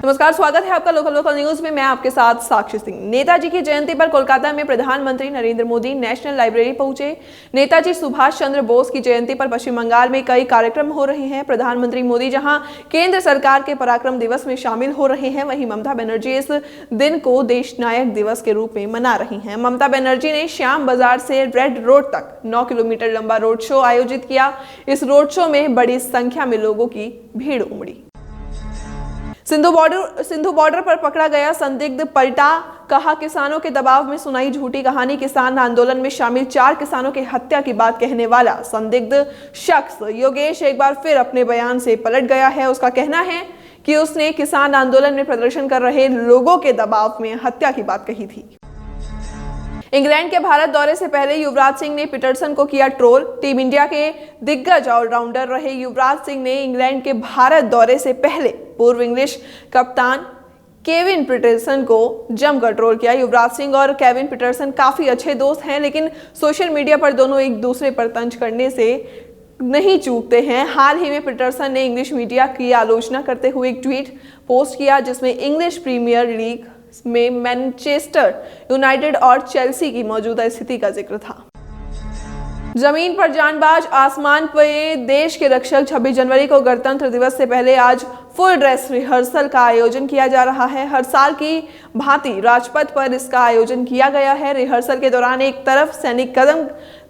नमस्कार, स्वागत है आपका लोकल न्यूज में। मैं आपके साथ साक्षी सिंह। नेताजी की जयंती पर कोलकाता में प्रधानमंत्री नरेंद्र मोदी नेशनल लाइब्रेरी पहुंचे। नेताजी सुभाष चंद्र बोस की जयंती पर पश्चिम बंगाल में कई कार्यक्रम हो रहे हैं। प्रधानमंत्री मोदी जहां केंद्र सरकार के पराक्रम दिवस में शामिल हो रहे हैं, वहीं ममता बनर्जी इस दिन को देश नायक दिवस के रूप में मना रही हैं। ममता बनर्जी ने श्याम बाजार से रेड रोड तक 9 किलोमीटर लंबा रोड शो आयोजित किया। इस रोड शो में बड़ी संख्या में लोगों की भीड़ उमड़ी। सिंधु बॉर्डर पर पकड़ा गया संदिग्ध पलटा, कहा किसानों के दबाव में सुनाई झूठी कहानी। किसान आंदोलन में शामिल 4 किसानों की हत्या की बात कहने वाला संदिग्ध शख्स योगेश एक बार फिर अपने बयान से पलट गया है। उसका कहना है कि उसने किसान आंदोलन में प्रदर्शन कर रहे लोगों के दबाव में हत्या की बात कही थी। इंग्लैंड के भारत दौरे से पहले युवराज सिंह ने पीटरसन को किया ट्रोल। टीम इंडिया के दिग्गज ऑलराउंडर रहे युवराज सिंह ने इंग्लैंड के भारत दौरे से पहले पूर्व इंग्लिश कप्तान केविन पीटरसन को जमकर ट्रोल किया। युवराज सिंह और केविन पीटरसन काफी अच्छे दोस्त हैं, लेकिन सोशल मीडिया पर दोनों एक दूसरे पर तंज करने से नहीं चूकते हैं। हाल ही में पीटरसन ने इंग्लिश मीडिया की आलोचना करते हुए एक ट्वीट पोस्ट किया, जिसमें इंग्लिश प्रीमियर लीग में मैनचेस्टर यूनाइटेड और चेल्सी की मौजूदा स्थिति का जिक्र था। जमीन पर जानबाज, आसमान पे देश के रक्षक। 26 जनवरी को गणतंत्र दिवस से पहले आज फुल ड्रेस रिहर्सल का आयोजन किया जा रहा है। हर साल की भांति राजपथ पर इसका आयोजन किया गया है। रिहर्सल के दौरान एक तरफ सैनिक कदम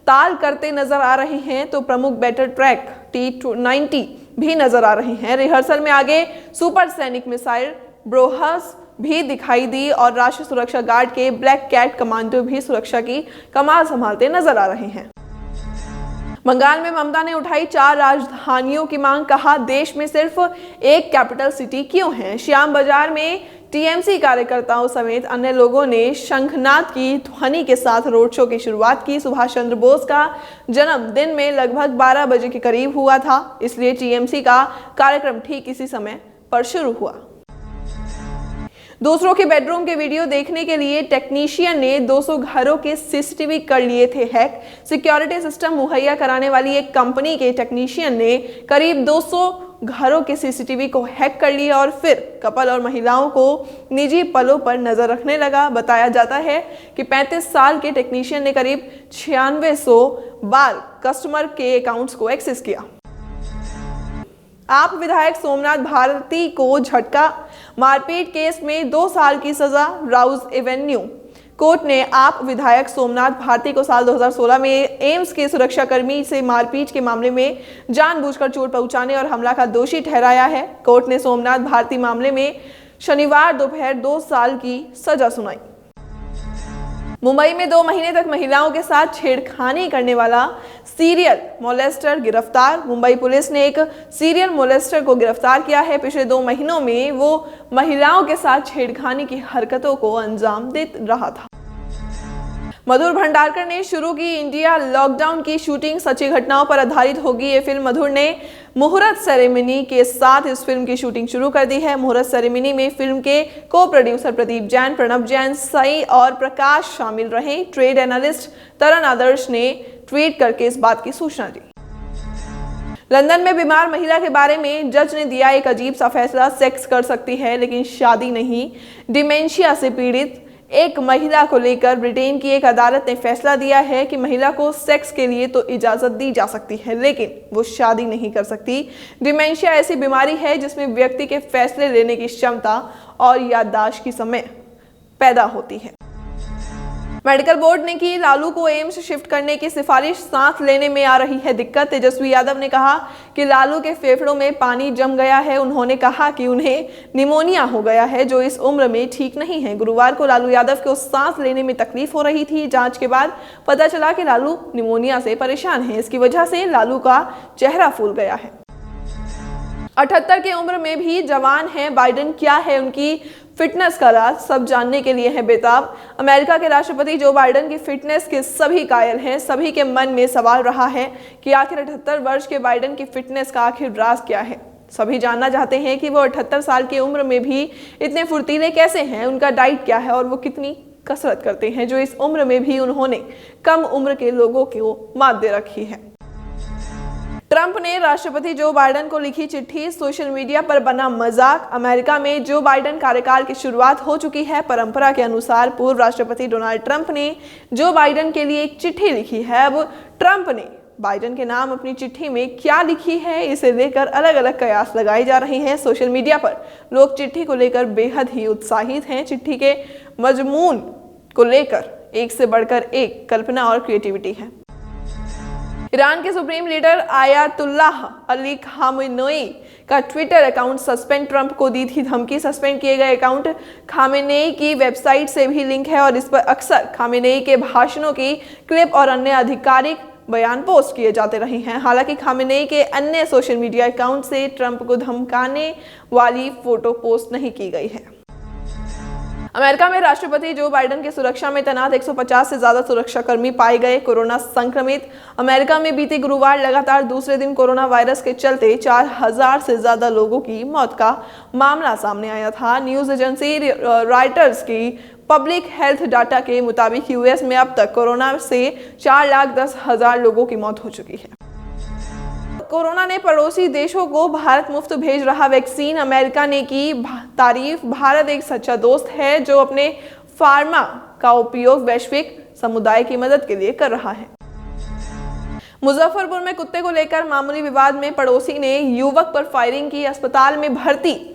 ताल करते नजर आ रहे हैं, तो प्रमुख बैटल ट्रैक T-90 भी नजर आ रहे हैं। रिहर्सल में आगे सुपर सैनिक मिसाइल ब्रोहस भी दिखाई दी और राष्ट्रीय सुरक्षा गार्ड के ब्लैक कैट कमांडो भी सुरक्षा की कमान संभालते नजर आ रहे हैं। बंगाल में ममता ने उठाई 4 राजधानियों की मांग, कहा देश में सिर्फ एक कैपिटल सिटी क्यों है। श्याम बाजार में टीएमसी कार्यकर्ताओं समेत अन्य लोगों ने शंखनाद की ध्वनि के साथ रोड शो की शुरुआत की। सुभाष चंद्र बोस का जन्म दिन में लगभग 12 बजे के करीब हुआ था, इसलिए टीएमसी का कार्यक्रम ठीक इसी समय पर शुरू हुआ। दूसरों के बेडरूम के वीडियो देखने के लिए टेक्नीशियन ने 200 घरों के सीसीटीवी कर लिए थे हैक। सिक्योरिटी सिस्टम मुहैया कराने वाली एक कंपनी के टेक्नीशियन ने करीब 200 घरों के सीसीटीवी को हैक कर लिया और फिर कपल और महिलाओं को निजी पलों पर नजर रखने लगा। बताया जाता है कि 35 साल के टेक्नीशियन ने करीब 9600 बार कस्टमर के अकाउंट्स को एक्सेस किया। आप विधायक सोमनाथ भारती को झटका, मारपीट केस में 2 साल की सजा। राउज एवेन्यू कोर्ट ने आप विधायक सोमनाथ भारती को साल 2016 में एम्स के सुरक्षाकर्मी से मारपीट के मामले में जानबूझकर चोट पहुंचाने और हमला का दोषी ठहराया है। कोर्ट ने सोमनाथ भारती मामले में शनिवार दोपहर 2 साल की सजा सुनाई। मुंबई में 2 महीने तक महिलाओं के साथ छेड़खानी करने वाला सीरियल मोलेस्टर गिरफ्तार। मुंबई पुलिस ने एक सीरियल मोलेस्टर को गिरफ्तार किया है। पिछले 2 महीनों में वो महिलाओं के साथ छेड़खानी की हरकतों को अंजाम दे रहा था। मधुर भंडारकर ने शुरू की इंडिया लॉकडाउन की शूटिंग, सच्ची घटनाओं पर आधारित होगी ये फिल्म। मधुर ने मुहूर्त सेरेमनी के साथ इस फिल्म की शूटिंग शुरू कर दी है। मुहूर्त सेरेमनी में फिल्म के को प्रोड्यूसर प्रदीप जैन, प्रणब जैन, सई और प्रकाश शामिल रहे। ट्रेड एनालिस्ट तरन आदर्श ने ट्वीट करके इस बात की सूचना दी। लंदन में बीमार महिला के बारे में जज ने दिया एक अजीब सा फैसला। सेक्स कर सकती है लेकिन शादी नहीं। डिमेंशिया से पीड़ित एक महिला को लेकर ब्रिटेन की एक अदालत ने फैसला दिया है कि महिला को सेक्स के लिए तो इजाजत दी जा सकती है, लेकिन वो शादी नहीं कर सकती। डिमेंशिया ऐसी बीमारी है जिसमें व्यक्ति के फैसले लेने की क्षमता और याददाश्त की समय पैदा होती है। मेडिकल बोर्ड ने की लालू को एम्स शिफ्ट करने की सिफारिश, सांस लेने में आ रही है दिक्कत। तेजस्वी यादव ने कहा कि लालू के फेफड़ों में पानी जम गया है। उन्होंने कहा कि उन्हें निमोनिया हो गया है, जो इस उम्र में ठीक नहीं है। गुरुवार को लालू यादव को सांस लेने में तकलीफ हो रही थी। जांच के बाद पता चला कि लालू निमोनिया से परेशान है। इसकी वजह से लालू का चेहरा फूल गया है। 78 की उम्र में भी जवान है बाइडेन। क्या है उनकी फिटनेस का राज, सब जानने के लिए है बेताब। अमेरिका के राष्ट्रपति जो बाइडेन की फिटनेस के सभी कायल हैं। सभी के मन में सवाल रहा है कि आखिर 78 वर्ष के बाइडेन की फिटनेस का आखिर राज क्या है। सभी जानना चाहते हैं कि वो 78 साल की उम्र में भी इतने फुर्तीले कैसे हैं, उनका डाइट क्या है और वो कितनी कसरत करते हैं, जो इस उम्र में भी उन्होंने कम उम्र के लोगों को मात दे रखी है। ट्रंप ने राष्ट्रपति जो बाइडेन को लिखी चिट्ठी, सोशल मीडिया पर बना मजाक। अमेरिका में जो बाइडेन कार्यकाल की शुरुआत हो चुकी है। परंपरा के अनुसार पूर्व राष्ट्रपति डोनाल्ड ट्रंप ने जो बाइडेन के लिए एक चिट्ठी लिखी है। अब ट्रंप ने बाइडेन के नाम अपनी चिट्ठी में क्या लिखी है, इसे लेकर अलग अलग कयास लगाए जा रहे हैं। सोशल मीडिया पर लोग चिट्ठी को लेकर बेहद ही उत्साहित हैं। चिट्ठी के मजमून को लेकर एक से बढ़कर एक कल्पना और क्रिएटिविटी है। ईरान के supreme leader Ayatollah Ali Khamenei का ट्विटर अकाउंट सस्पेंड। ट्रंप को दी थी धमकी। सस्पेंड किए गए अकाउंट खामेनेई की वेबसाइट से भी लिंक है और इस पर अक्सर खामेनेई के भाषणों की क्लिप और अन्य आधिकारिक बयान पोस्ट किए जाते रहे हैं। हालांकि खामेनेई के अन्य सोशल मीडिया अकाउंट से ट्रंप को धमकाने वाली फोटो पोस्ट नहीं की गई है। अमेरिका में राष्ट्रपति जो बाइडेन की सुरक्षा में तैनात 150 से ज्यादा सुरक्षाकर्मी पाए गए कोरोना संक्रमित। अमेरिका में बीते गुरुवार लगातार दूसरे दिन कोरोना वायरस के चलते 4000 से ज्यादा लोगों की मौत का मामला सामने आया था। न्यूज एजेंसी रॉयटर्स की पब्लिक हेल्थ डाटा के मुताबिक यूएस में अब तक कोरोना से 4,10,000 लोगों की मौत हो चुकी है। कोरोना ने पड़ोसी देशों को भारत मुफ्त भेज रहा वैक्सीन। अमेरिका ने की तारीफ। भारत एक सच्चा दोस्त है जो अपने फार्मा का उपयोग वैश्विक समुदाय की मदद के लिए कर रहा है। मुजफ्फरपुर में कुत्ते को लेकर मामूली विवाद में पड़ोसी ने युवक पर फायरिंग की, अस्पताल में भर्ती।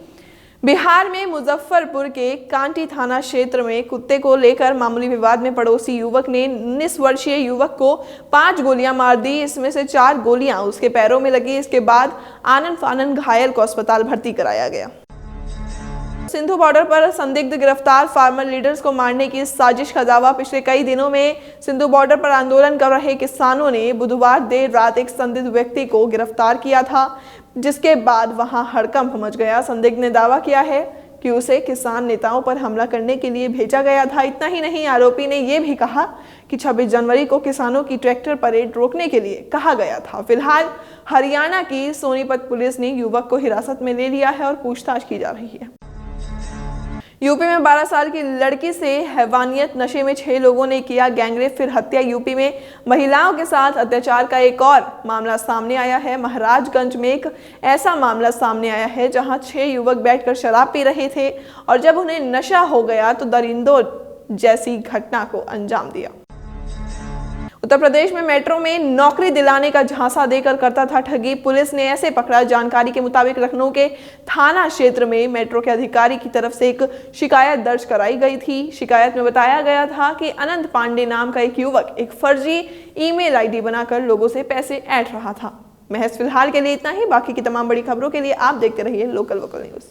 बिहार में मुजफ्फरपुर के कांटी थाना क्षेत्र में कुत्ते को लेकर मामूली विवाद में पड़ोसी युवक ने 19 वर्षीय युवक को 5 गोलियां मार दी। इसमें से 4 गोलियां उसके पैरों में लगी। इसके बाद आनन फानन घायल को अस्पताल भर्ती कराया गया। सिंधु बॉर्डर पर संदिग्ध गिरफ्तार। फार्मर लीडर्स को मारने की साजिश का दावा। पिछले कई दिनों में सिंधु बॉर्डर पर आंदोलन कर रहे किसानों ने बुधवार देर रात एक संदिग्ध व्यक्ति को गिरफ्तार किया था, जिसके बाद वहां हड़कंप मच गया। संदिग्ध ने दावा किया है कि उसे किसान नेताओं पर हमला करने के लिए भेजा गया था। इतना ही नहीं, आरोपी ने यह भी कहा कि 26 जनवरी को किसानों की ट्रैक्टर परेड रोकने के लिए कहा गया था। फिलहाल हरियाणा की सोनीपत पुलिस ने युवक को हिरासत में ले लिया है और पूछताछ की जा रही है। यूपी में 12 साल की लड़की से हैवानियत। नशे में 6 लोगों ने किया गैंगरेप फिर हत्या। यूपी में महिलाओं के साथ अत्याचार का एक और मामला सामने आया है। महाराजगंज में एक ऐसा मामला सामने आया है जहां 6 युवक बैठकर शराब पी रहे थे और जब उन्हें नशा हो गया तो दरिंदों जैसी घटना को अंजाम दिया। उत्तर प्रदेश में मेट्रो में नौकरी दिलाने का झांसा देकर करता था ठगी। पुलिस ने ऐसे पकड़ा। जानकारी के मुताबिक लखनऊ के थाना क्षेत्र में मेट्रो के अधिकारी की तरफ से एक शिकायत दर्ज कराई गई थी। शिकायत में बताया गया था कि अनंत पांडे नाम का एक युवक एक फर्जी ईमेल आईडी बनाकर लोगों से पैसे ऐंठ रहा था। महज फिलहाल के लिए इतना ही। बाकी की तमाम बड़ी खबरों के लिए आप देखते रहिए लोकल वोकल न्यूज।